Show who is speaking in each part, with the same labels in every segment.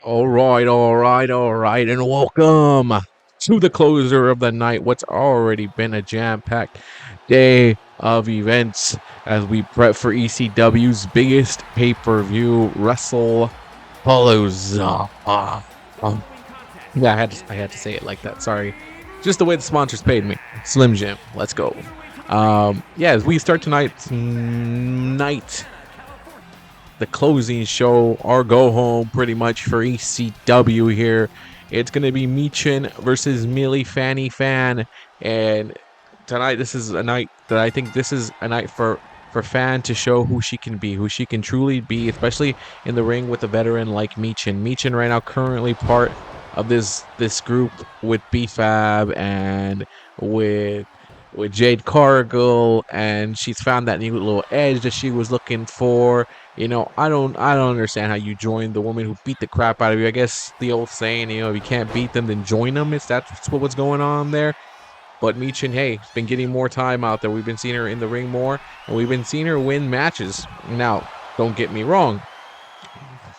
Speaker 1: All right, and welcome to the closer of the night. What's already been a jam-packed day of events as we prep for ECW's biggest pay-per-view, Wrestlepalooza. Yeah, I had to say it like that. Sorry, just the way the sponsors paid me. Slim Jim, let's go. Yeah, as we start tonight's the closing show, our go home pretty much for ECW here. It's going to be Michin versus Millie Fanny Fan. And tonight, this is a night that I think this is a night for Fan to show who she can be, who she can truly be, especially in the ring with a veteran like Michin. Michin right now currently part of this group with BFAB and with Jade Cargill, and she's found that new little edge that she was looking for. You know, I don't understand how you join the woman who beat the crap out of you. I guess the old saying, you know, if you can't beat them, then join them. That's what's going on there. But Michin, hey, has been getting more time out there. We've been seeing her in the ring more, and we've been seeing her win matches. Now, don't get me wrong.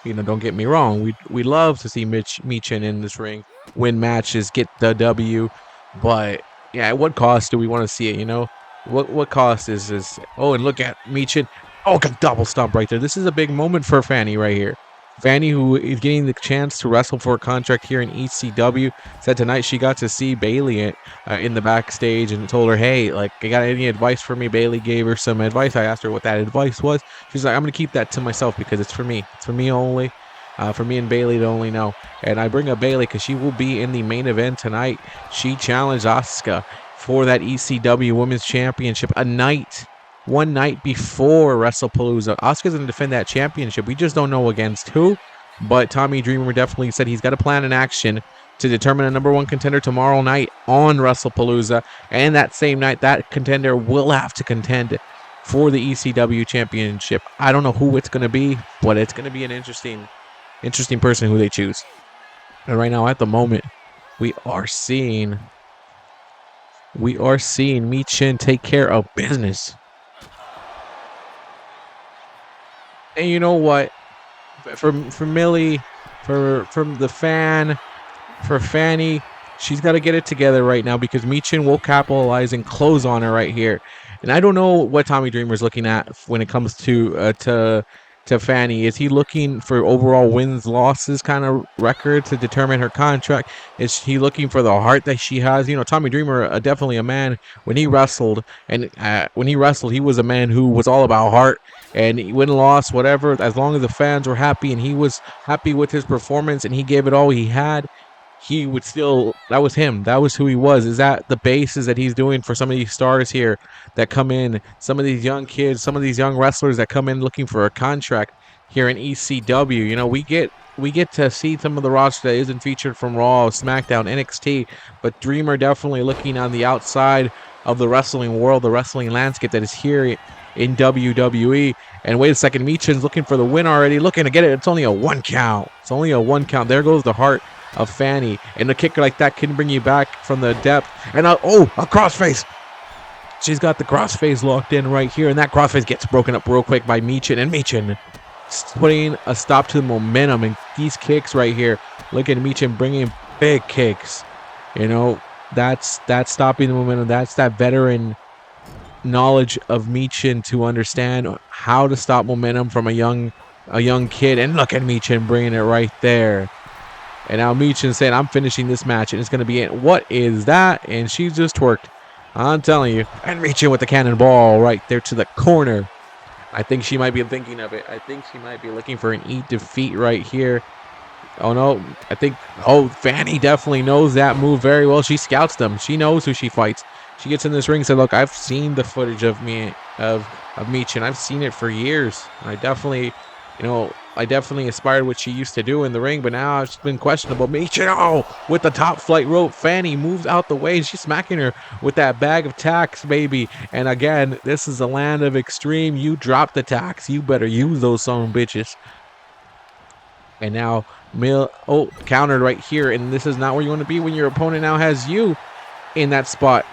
Speaker 1: You know, don't get me wrong. We love to see Michin in this ring win matches, get the W. But yeah, at what cost do we want to see it? You know, what cost is this? Oh, and look at Michin. Oh, double stomp right there. This is a big moment for Fanny right here. Fanny, who is getting the chance to wrestle for a contract here in ECW, said tonight she got to see Bayley in the backstage and told her, hey, like, you got any advice for me? Bayley gave her some advice. I asked her what that advice was. She's like, I'm going to keep that to myself because it's for me. It's for me only. For me and Bayley to only know. And I bring up Bayley because she will be in the main event tonight. She challenged Asuka for that ECW Women's Championship one night before Wrestlepalooza. Asuka's going to defend that championship. We just don't know against who, but Tommy Dreamer definitely said he's got a plan in action to determine a number one contender tomorrow night on Wrestlepalooza, and that same night, that contender will have to contend for the ECW championship. I don't know who it's going to be, but it's going to be an interesting person who they choose. And right now, at the moment, we are seeing Michin take care of business. And you know what? For Millie, from the fan, for Fanny, she's got to get it together right now because Michin will capitalize and close on her right here. And I don't know what Tommy Dreamer's looking at when it comes to Fanny. Is he looking for overall wins losses kind of record to determine her contract? Is he looking for the heart that she has? You know, Tommy Dreamer definitely a man when he wrestled, and he was a man who was all about heart. And he win, loss, whatever, as long as the fans were happy and he was happy with his performance and he gave it all he had, he would still, that was him. That was who he was. Is that the basis that he's doing for some of these stars here that come in, some of these young kids, some of these young wrestlers that come in looking for a contract here in ECW? You know, we get to see some of the roster that isn't featured from Raw, SmackDown, NXT, but Dreamer definitely looking on the outside of the wrestling world, the wrestling landscape that is here in WWE. And wait a second, Michin's looking for the win already, looking to get it. It's only a 1 count. It's only a 1 count. There goes the heart of Fanny, and a kicker like that can bring you back from the depth. And a crossface. She's got the crossface locked in right here, and that crossface gets broken up real quick by Michin, and Michin putting a stop to the momentum. And these kicks right here, look at Michin bringing big kicks. You know, that's stopping the momentum. That's that veteran knowledge of Michin to understand how to stop momentum from a young kid. And look at Michin bringing it right there. And now Michin saying, I'm finishing this match and it's going to be it. What is that? And she just twerked. I'm telling you. And Michin with the cannonball right there to the corner. I think she might be thinking of it. I think she might be looking for an eat defeat right here. Oh no, I think, Fanny definitely knows that move very well. She scouts them. She knows who she fights. She gets in this ring and said, look, I've seen the footage of Michin. I've seen it for years. I definitely aspired what she used to do in the ring, but now it's been questionable. Michin, with the top flight rope. Fanny moves out the way. She's smacking her with that bag of tacks, baby. And again, this is a land of extreme. You drop the tacks. You better use those son of bitches. And now, countered right here. And this is not where you want to be when your opponent now has you in that spot.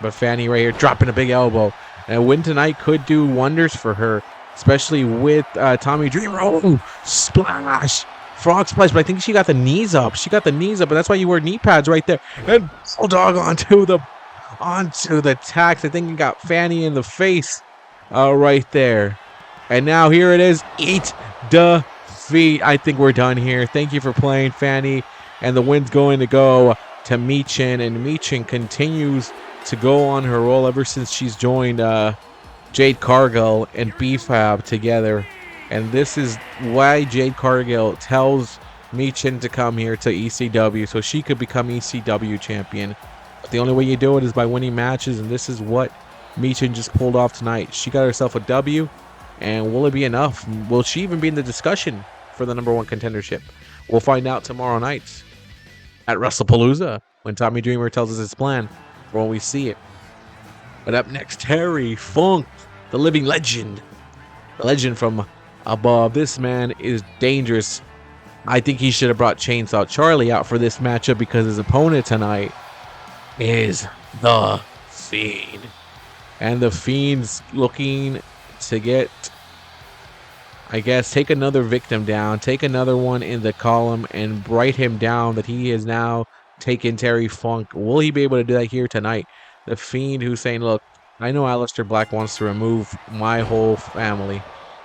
Speaker 1: But Fanny right here dropping a big elbow. And a win tonight could do wonders for her, especially with Tommy Dreamer. Oh, splash. Frog splash, but I think she got the knees up. She got the knees up, and that's why you wear knee pads right there. And Bulldog onto the tax. I think he got Fanny in the face right there. And now here it is. Eat defeat. I think we're done here. Thank you for playing, Fanny. And the win's going to go to Michin. And Michin continues to go on her roll ever since she's joined Jade Cargill and BFAB together. And this is why Jade Cargill tells Michin to come here to ECW so she could become ECW champion. But the only way you do it is by winning matches, and this is what Michin just pulled off tonight. She got herself a W, and will it be enough? Will she even be in the discussion for the #1 contendership? We'll find out tomorrow night at Wrestlepalooza when Tommy Dreamer tells us his plan for when we see it. But up next, Terry Funk, the living legend. The legend from above. This man is dangerous. I think he should have brought Chainsaw Charlie out for this matchup because his opponent tonight is the Fiend. And the Fiend's looking to get, I guess, take another victim down, take another one in the column and write him down that he has now taken Terry Funk. Will he be able to do that here tonight? The Fiend who's saying, look, I know Aleister Black wants to remove my whole family.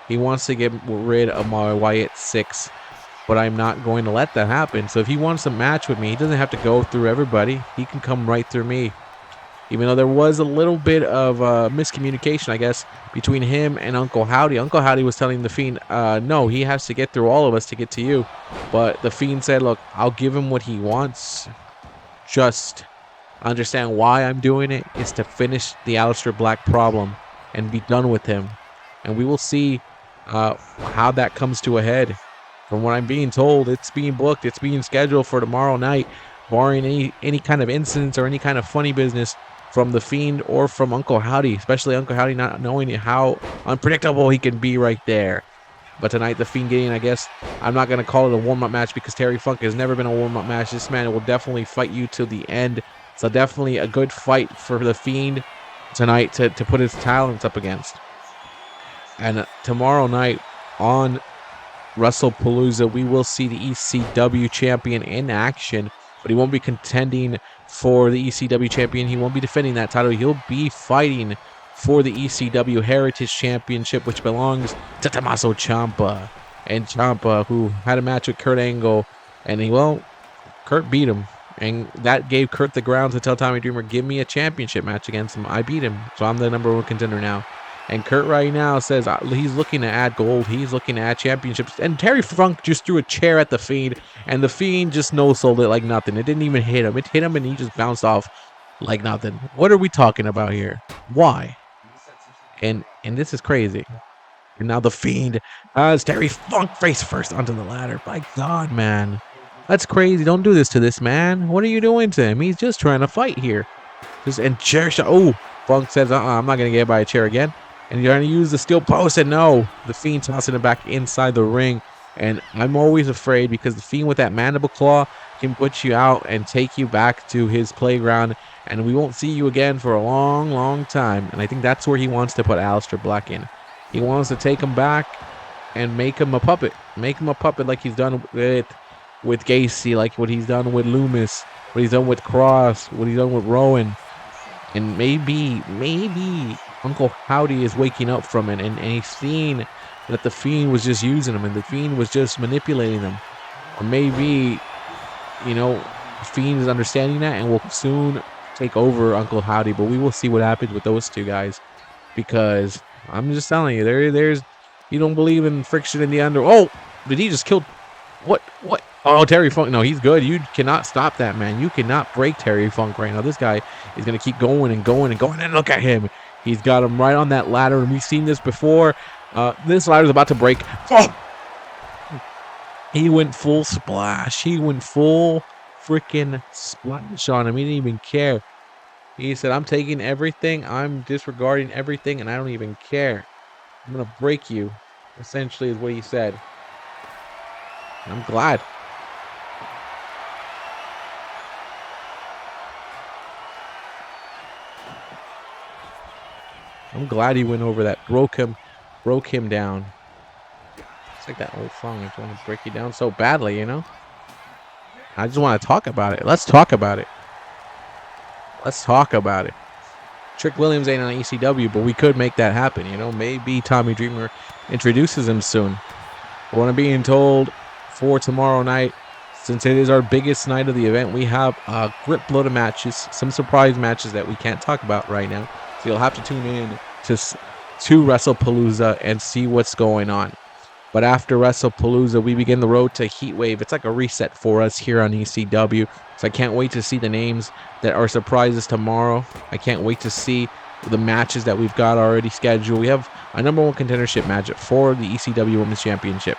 Speaker 1: He wants to get rid of my Wyatt 6, but I'm not going to let that happen. So if he wants a match with me, he doesn't have to go through everybody. He can come right through me. Even though there was a little bit of miscommunication, I guess, between him and Uncle Howdy. Uncle Howdy was telling the Fiend, no, he has to get through all of us to get to you. But the Fiend said, look, I'll give him what he wants. Just understand why I'm doing it is to finish the Aleister Black problem and be done with him. And we will see how that comes to a head. From what I'm being told, it's being booked, it's being scheduled for tomorrow night, barring any kind of incidents or any kind of funny business from the Fiend or from Uncle Howdy, especially Uncle Howdy not knowing how unpredictable he can be right there. But tonight, the Fiend getting, I guess, I'm not going to call it a warm-up match because Terry Funk has never been a warm-up match. This man will definitely fight you to the end. So definitely a good fight for the Fiend tonight to put his talents up against. And tomorrow night on Wrestlepalooza, we will see the ECW champion in action, but he won't be contending for the ECW champion. He won't be defending that title. He'll be fighting for the ECW Heritage Championship, which belongs to Tommaso Ciampa. And Ciampa, who had a match with Kurt Angle, and Kurt beat him. And that gave Kurt the ground to tell Tommy Dreamer, give me a championship match against him. I beat him, so I'm the #1 contender now. And Kurt right now says he's looking to add gold. He's looking to add championships. And Terry Funk just threw a chair at the Fiend. And the Fiend just no-sold it like nothing. It didn't even hit him. It hit him and he just bounced off like nothing. What are we talking about here? Why? And this is crazy. And now the Fiend has Terry Funk face first onto the ladder. My God, man. That's crazy. Don't do this to this man. What are you doing to him? He's just trying to fight here. And chair shot. Oh, Funk says, I'm not going to get by a chair again. And you're going to use the steel post, and no, the Fiend tossing it back inside the ring. And I'm always afraid because the Fiend with that mandible claw can put you out and take you back to his playground, and we won't see you again for a long, long time. And I think that's where he wants to put Aleister Black in. He wants to take him back and make him a puppet. Make him a puppet like he's done with Gacy, like what he's done with Loomis, what he's done with Cross, what he's done with Rowan. And maybe Uncle Howdy is waking up from it, and he's seeing that the Fiend was just using him, and the Fiend was just manipulating them. Or maybe, Fiend is understanding that and will soon take over Uncle Howdy, but we will see what happens with those two guys. Because I'm just telling you, there's you don't believe in friction in the under. Oh, did he just kill? What? Oh, Terry Funk. No, he's good. You cannot stop that, man. You cannot break Terry Funk right now. This guy is going to keep going and going and going. And look at him. He's got him right on that ladder. And we've seen this before. This ladder's about to break. Oh! He went full splash. He went full freaking splash on him. He didn't even care. He said, I'm taking everything. I'm disregarding everything. And I don't even care. I'm going to break you. Essentially is what he said. I'm glad. I'm glad he went over that. Broke him down. like that old song. I just want to break you down so badly, you know? I just want to talk about it. Let's talk about it. Let's talk about it. Trick Williams ain't on ECW, but we could make that happen, you know? Maybe Tommy Dreamer introduces him soon. What I'm being told for tomorrow night, since it is our biggest night of the event, we have a grip load of matches, some surprise matches that we can't talk about right now. So you'll have to tune in to Wrestlepalooza and see what's going on. But after Wrestlepalooza, we begin the road to Heatwave. It's like a reset for us here on ECW. So I can't wait to see the names that are surprises tomorrow. I can't wait to see the matches that we've got already scheduled. We have a #1 contendership match for the ECW Women's Championship.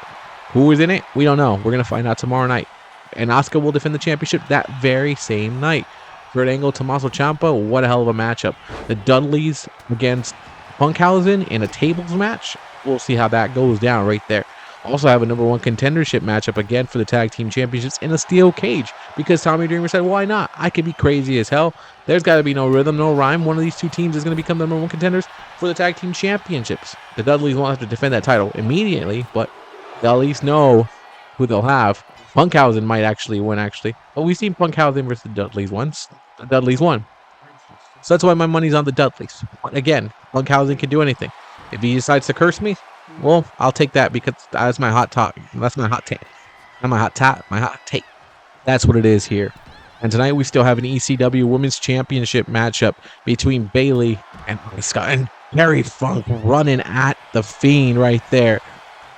Speaker 1: Who is in it? We don't know. We're going to find out tomorrow night. And Asuka will defend the championship that very same night. Kurt Angle, Tommaso Ciampa, what a hell of a matchup. The Dudleys against Funkhausen in a tables match. We'll see how that goes down right there. Also have a #1 contendership matchup again for the tag team championships in a steel cage, because Tommy Dreamer said, why not? I could be crazy as hell. There's got to be no rhythm, no rhyme. One of these two teams is going to become the #1 contenders for the tag team championships. The Dudleys won't have to defend that title immediately, but they'll at least know who they'll have. Funkhausen might actually win, but we've seen Funkhausen versus the Dudleys once. The Dudleys won. So that's why my money's on the Dudleys. But again, Funkhausen can do anything. If he decides to curse me, well, I'll take that, because that's my hot talk. That's my hot take. Not my hot top, my hot take. That's what it is here. And tonight we still have an ECW Women's Championship matchup between Bayley and Asuka, and Terry Funk running at the Fiend right there.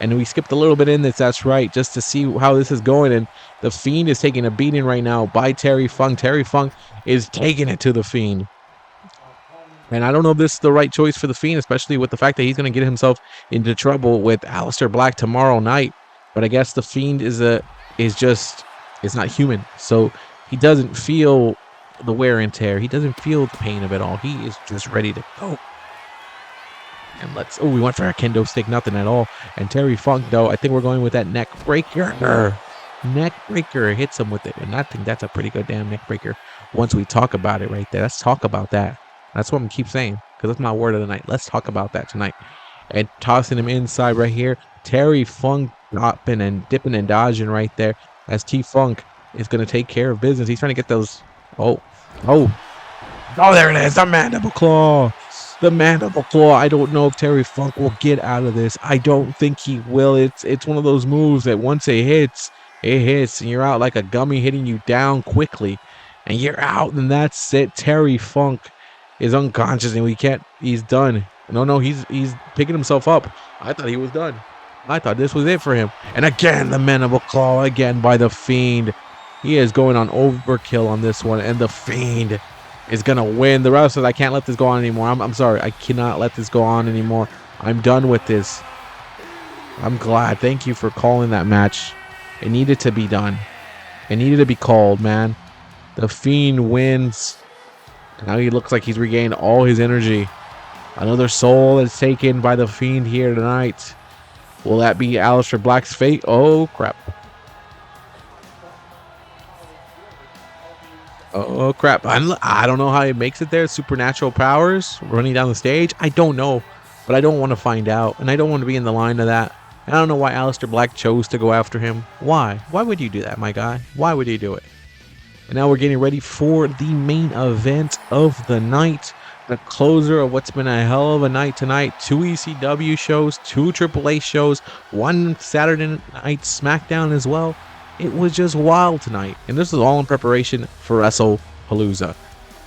Speaker 1: And we skipped a little bit in this, that's right, just to see how this is going. And the Fiend is taking a beating right now by Terry Funk. Terry Funk is taking it to the Fiend. And I don't know if this is the right choice for the Fiend, especially with the fact that he's going to get himself into trouble with Aleister Black tomorrow night. But I guess the Fiend is not human. So he doesn't feel the wear and tear. He doesn't feel the pain of it all. He is just ready to go. And we went for a kendo stick, nothing at all. And Terry Funk, though, I think we're going with that neck breaker. Neck breaker hits him with it. And I think that's a pretty good damn neck breaker once we talk about it right there. Let's talk about that. That's what I'm keep saying, because that's my word of the night. Let's talk about that tonight. And tossing him inside right here. Terry Funk dropping and dipping and dodging right there, as T-Funk is going to take care of business. He's trying to get those. Oh, there it is. The mandible claw. The mandible claw. I don't know if Terry Funk will get out of this. I don't think he will. It's one of those moves that once it hits, and you're out like a gummy, hitting you down quickly. And you're out, and that's it. Terry Funk is unconscious, and he's done. No, he's picking himself up. I thought he was done. I thought this was it for him. And again, the mandible claw again by the Fiend. He is going on overkill on this one, and the Fiend is gonna win. The rest says, I can't let this go on anymore. I'm sorry, I cannot let this go on anymore. I'm done with this. I'm glad. Thank you for calling that match. It needed to be done. It needed to be called, man. The Fiend wins. Now he looks like he's regained all his energy. Another soul is taken by the Fiend here tonight. Will that be Aleister Black's fate? Oh, crap. Oh, crap. I don't know how he makes it there. Supernatural powers running down the stage. I don't know, but I don't want to find out, and I don't want to be in the line of that. And I don't know why Aleister Black chose to go after him. Why? Why would you do that, my guy? Why would you do it? And now we're getting ready for the main event of the night. The closer of what's been a hell of a night tonight. 2 ECW shows, 2 AAA shows, 1 Saturday night SmackDown as well. It was just wild tonight. And this is all in preparation for Wrestlepalooza.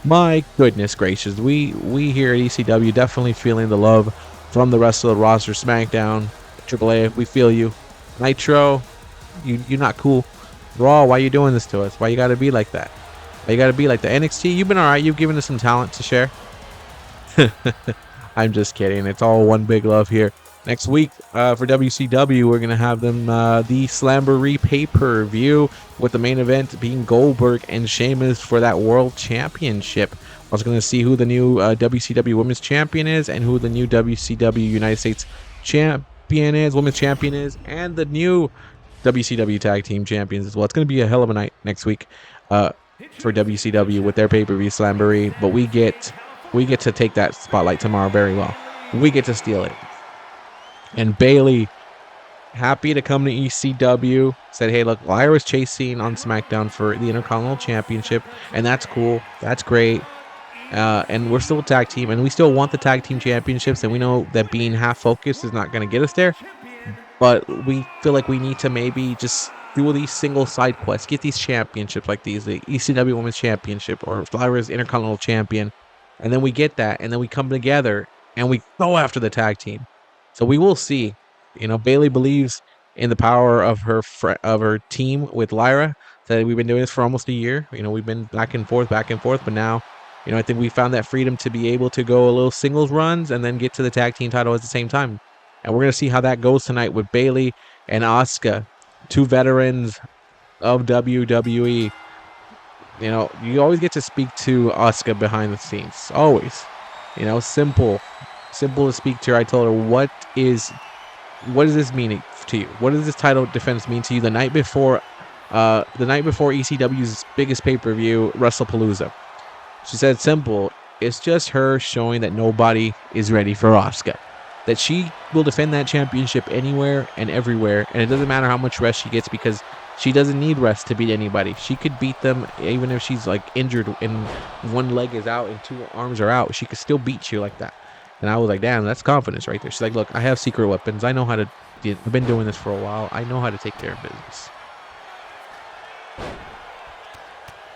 Speaker 1: My goodness gracious. We here at ECW definitely feeling the love from the rest of the roster. SmackDown, AAA, we feel you. Nitro, you're not cool. Raw, why you doing this to us? Why you gotta be like that? Why you gotta be like that? NXT, you've been alright. You've given us some talent to share. I'm just kidding. It's all one big love here. Next week for WCW, we're going to have them the Slamboree pay-per-view, with the main event being Goldberg and Sheamus for that World Championship. I was going to see who the new WCW Women's Champion is, and who the new WCW United States Champion is, Women's Champion is, and the new WCW Tag Team Champions as well. It's going to be a hell of a night next week for WCW with their pay-per-view Slamboree, but we get to take that spotlight tomorrow very well. We get to steal it. And Bayley happy to come to ECW. Said, hey, look, Lyra's chasing on SmackDown for the Intercontinental Championship, and that's cool. That's great. And we're still a tag team, and we still want the tag team championships, and we know that being half focused is not going to get us there. But we feel like we need to maybe just do these single side quests, get these championships like these, the ECW Women's Championship or Lyra's Intercontinental Champion, and then we get that, and then we come together and we go after the tag team. So we will see. You know, Bayley believes in the power of her team with Lyra. That we've been doing this for almost a year. You know, we've been back and forth, but now, you know, I think we found that freedom to be able to go a little singles runs and then get to the tag team title at the same time. And we're going to see how that goes tonight with Bayley and Asuka, two veterans of WWE. You know, you always get to speak to Asuka behind the scenes. Always. You know, simple to speak to her. I told her, what does this mean to you? What does this title defense mean to you the night before ECW's biggest pay-per-view, Wrestlepalooza? She said simple. It's just her showing that nobody is ready for Asuka. That she will defend that championship anywhere and everywhere, and it doesn't matter how much rest she gets because she doesn't need rest to beat anybody. She could beat them even if she's like injured and one leg is out and two arms are out. She could still beat you like that. And I was like, damn, that's confidence right there. She's like, look, I have secret weapons. I know how to. I've been doing this for a while. I know how to take care of business.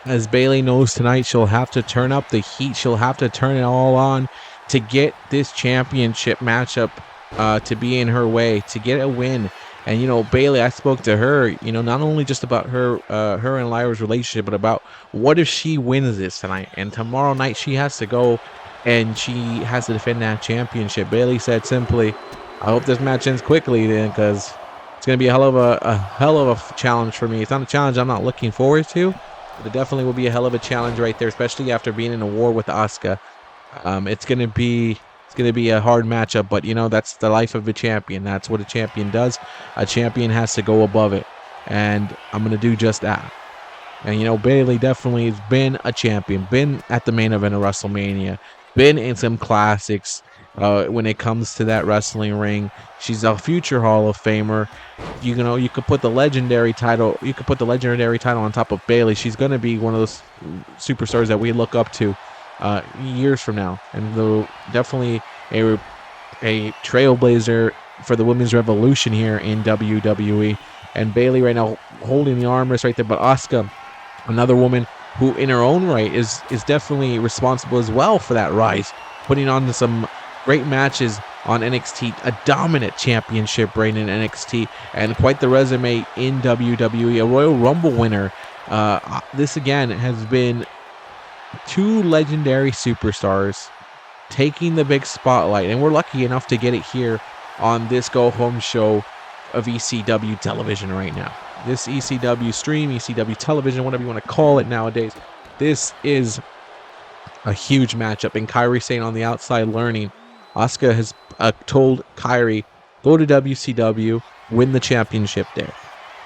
Speaker 1: As Bayley knows tonight, she'll have to turn up the heat. She'll have to turn it all on to get this championship matchup to be in her way, to get a win. And, you know, Bayley, I spoke to her, you know, not only just about her and Lyra's relationship, but about what if she wins this tonight? And tomorrow night she has to go and she has to defend that championship. Bayley said simply, I hope this match ends quickly then, because it's going to be a hell of a challenge for me. It's not a challenge I'm not looking forward to, but it definitely will be a hell of a challenge right there, especially after being in a war with Asuka. It's gonna be a hard matchup, but you know, that's the life of a champion. That's what a champion does. A champion has to go above it, and I'm gonna do just that. And you know, Bayley definitely has been a champion, been at the main event of WrestleMania, been in some classics. When it comes to that wrestling ring, she's a future Hall of Famer. You know, you could put the legendary title. You could put the legendary title on top of Bayley. She's gonna be one of those superstars that we look up to years from now, and definitely a trailblazer for the women's revolution here in WWE. And Bayley right now holding the armrest right there, but Asuka, another woman who in her own right is definitely responsible as well for that rise, putting on some great matches on NXT, a dominant championship reign in NXT, and quite the resume in WWE, a Royal Rumble winner. This again has been two legendary superstars taking the big spotlight, and we're lucky enough to get it here on this go-home show of ECW television right now. This ECW stream, ECW television, whatever you want to call it nowadays. This is a huge matchup, and Kairi Sane on the outside learning. Asuka has told Kairi, go to WCW, win the championship there.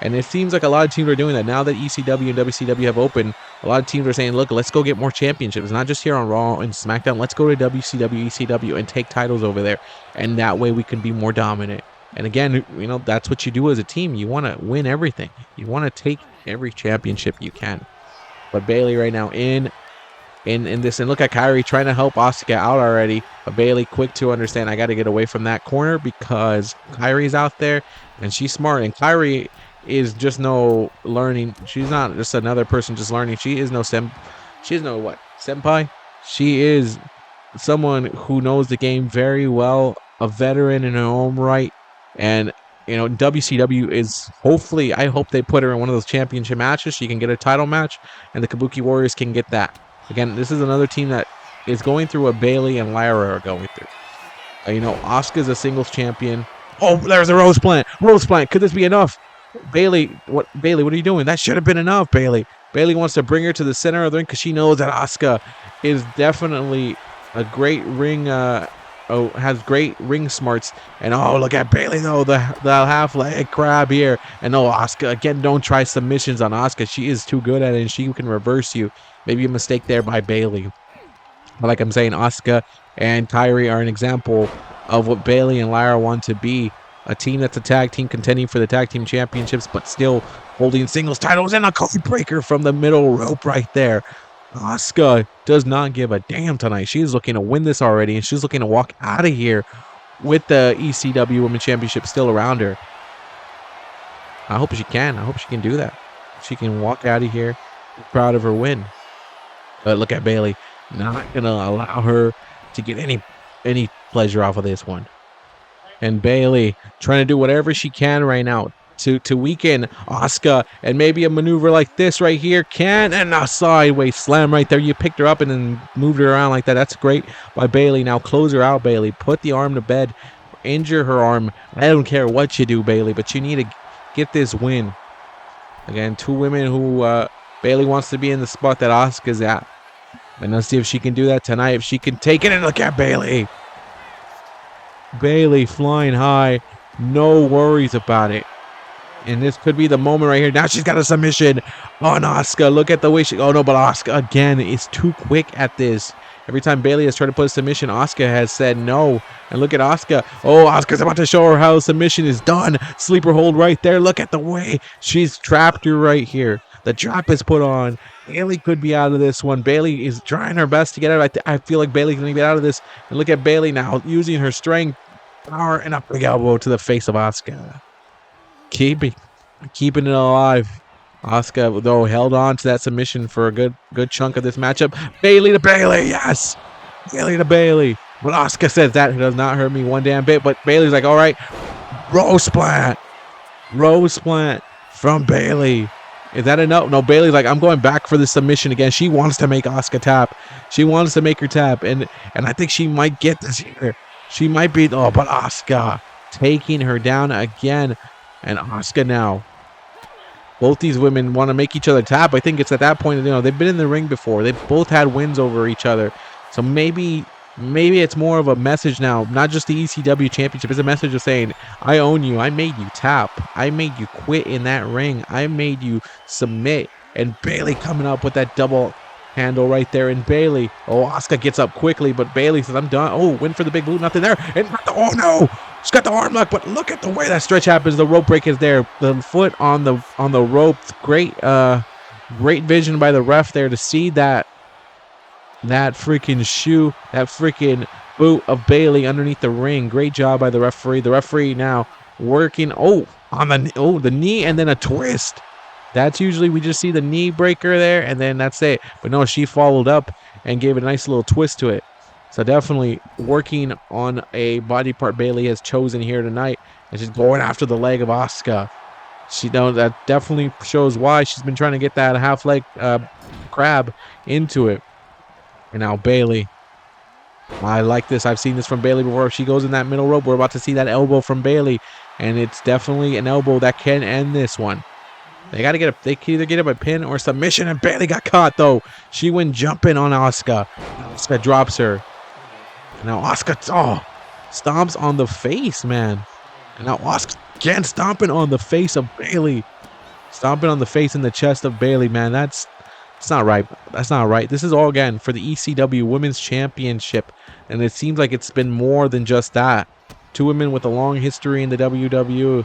Speaker 1: And it seems like a lot of teams are doing that. Now that ECW and WCW have opened, a lot of teams are saying, look, let's go get more championships. Not just here on Raw and SmackDown. Let's go to WCW, ECW, and take titles over there. And that way we can be more dominant. And again, you know, that's what you do as a team. You want to win everything. You want to take every championship you can. But Bayley right now in this, and look at Kairi trying to help Asuka out already. But Bayley quick to understand, I got to get away from that corner because Kairi's out there and she's smart. And Kairi is just no learning. She's not just another person just learning. She is no senpai. She is someone who knows the game very well, a veteran in her own right. And you know, WCW is hopefully, I hope they put her in one of those championship matches. She can get a title match and the Kabuki Warriors can get that. Again, this is another team that is going through what Bayley and Lyra are going through. You know, Asuka's a singles champion. Oh, there's a rose plant. Rose plant. Could this be enough? Bayley, what are you doing? That should have been enough, Bayley. Bayley wants to bring her to the center of the ring because she knows that Asuka is definitely a great ring, has great ring smarts. And oh, look at Bayley though, the half leg crab here. And no, Asuka, again, don't try submissions on Asuka. She is too good at it and she can reverse you. Maybe a mistake there by Bayley. But like I'm saying, Asuka and Kairi are an example of what Bayley and Lyra want to be. a team that's a tag team contending for the tag team championships, but still holding singles titles, and a code breaker from the middle rope right there. Asuka does not give a damn tonight. She's looking to win this already, and she's looking to walk out of here with the ECW Women's Championship still around her. I hope she can. I hope she can do that. She can walk out of here proud of her win. But look at Bayley. Not going to allow her to get any pleasure off of this one. And Bayley trying to do whatever she can right now to weaken Asuka, and maybe a maneuver like this right here and a sideways slam right there. You picked her up and then moved her around like that. That's great by Bayley. Now close her out, Bayley. Put the arm to bed. Injure her arm. I don't care what you do, Bayley, but you need to get this win. Again, two women who Bayley wants to be in the spot that Asuka's at. And let's see if she can do that tonight. If she can take it, and look at Bayley. Bayley flying high. No worries about it. And this could be the moment right here. Now she's got a submission on Asuka. Look at the way she... Oh, no, but Asuka, again, is too quick at this. Every time Bayley has tried to put a submission, Asuka has said no. And look at Asuka. Oh, Asuka's about to show her how submission is done. Sleeper hold right there. Look at the way she's trapped her right here. The trap is put on. Bayley could be out of this one. Bayley is trying her best to get out. I feel like Bayley's going to get out of this. And look at Bayley now using her strength, power, and a big elbow to the face of Asuka. Keeping it alive. Asuka, though, held on to that submission for a good chunk of this matchup. Bayley to Bayley, yes! Bayley to Bayley. But Asuka says that does not hurt me one damn bit. But Bayley's like, all right, rose plant. Rose plant from Bayley. Is that enough? No, Bayley's like, I'm going back for the submission again. She wants to make Asuka tap. She wants to make her tap. And I think she might get this here. She might be, oh, but Asuka taking her down again. And Asuka now. Both these women want to make each other tap. I think it's at that point, you know, they've been in the ring before. They've both had wins over each other. So maybe it's more of a message now, not just the ECW championship. It's a message of saying, I own you. I made you tap. I made you quit in that ring. I made you submit. And Bayley coming up with that double handle right there. And Bayley, oh, Asuka gets up quickly, but Bayley says, I'm done. Oh, win for the big blue. Nothing there. And oh, no. She's got the arm lock, but look at the way that stretch happens. The rope break is there. The foot on the rope. Great vision by the ref there to see that freaking shoe, that freaking boot of Bayley underneath the ring. Great job by the referee. The referee now working on the knee, and then a twist. That's usually we just see the knee breaker there, and then that's it. But no, she followed up and gave a nice little twist to it. So definitely working on a body part Bayley has chosen here tonight. And she's going after the leg of Asuka. That definitely shows why she's been trying to get that half leg crab into it. And now Bayley. I like this. I've seen this from Bayley before. If she goes in that middle rope, we're about to see that elbow from Bayley. And it's definitely an elbow that can end this one. They got to get they can either get up a pin or submission. And Bayley got caught, though. She went jumping on Asuka. Asuka drops her. Now Asuka, stomps on the face, man. And now Asuka again stomping on the face of Bayley. Stomping on the face and the chest of Bayley, man. That's not right. That's not right. This is all, again, for the ECW Women's Championship. And it seems like it's been more than just that. Two women with a long history in the WWE,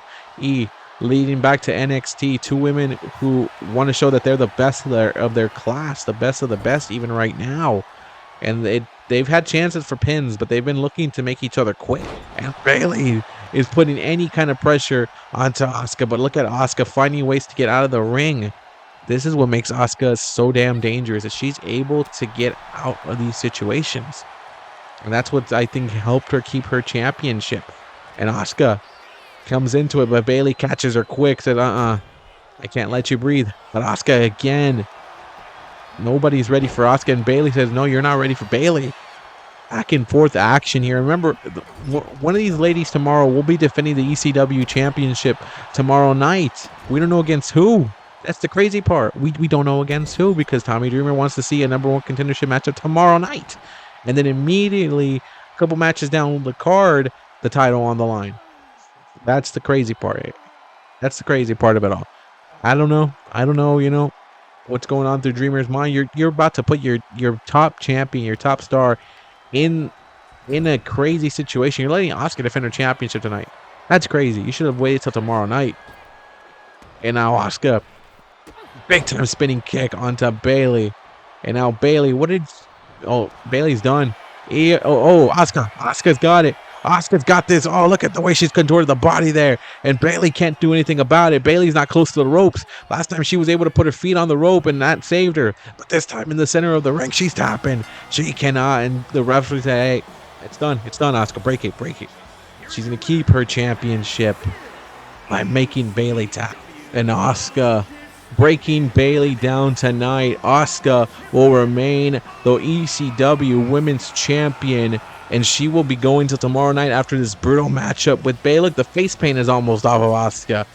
Speaker 1: leading back to NXT. Two women who want to show that they're the best of their class, the best of the best even right now. And they've had chances for pins, but they've been looking to make each other quit. And Bayley is putting any kind of pressure onto Asuka. But look at Asuka finding ways to get out of the ring. This is what makes Asuka so damn dangerous, that she's able to get out of these situations. And that's what I think helped her keep her championship. And Asuka comes into it, but Bayley catches her quick, said, I can't let you breathe. But Asuka again. Nobody's ready for Asuka, and Bayley says, no, you're not ready for Bayley. Back and forth action here. Remember, one of these ladies tomorrow will be defending the ECW championship tomorrow night. We don't know against who. That's the crazy part. We don't know against who, because Tommy Dreamer wants to see a #1 contendership matchup tomorrow night. And then immediately, a couple matches down the card, the title on the line. That's the crazy part. That's the crazy part of it all. I don't know, what's going on through Dreamer's mind. You're about to put your top champion, your top star in a crazy situation. You're letting Asuka defend her championship tonight. That's crazy. You should have waited till tomorrow night. And now Asuka, big time spinning kick onto Bayley. And now Bayley, Bayley's done. Asuka's got it. Asuka's got this. Oh, look at the way she's contorted the body there. And Bayley can't do anything about it. Bayley's not close to the ropes. Last time she was able to put her feet on the rope and that saved her. But this time in the center of the ring, she's tapping. She cannot. And the referee say, hey, it's done. It's done, Asuka. Break it. Break it. She's going to keep her championship by making Bayley tap. And Asuka breaking Bayley down tonight. Asuka will remain the ECW Women's Champion, and she will be going till tomorrow night after this brutal matchup with Bayley. Look, the face paint is almost off of Asuka.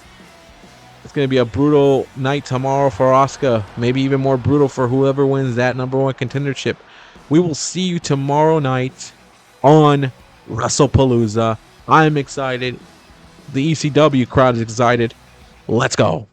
Speaker 1: It's going to be a brutal night tomorrow for Asuka. Maybe even more brutal for whoever wins that #1 contendership. We will see you tomorrow night on Wrestlepalooza. I'm excited. The ECW crowd is excited. Let's go.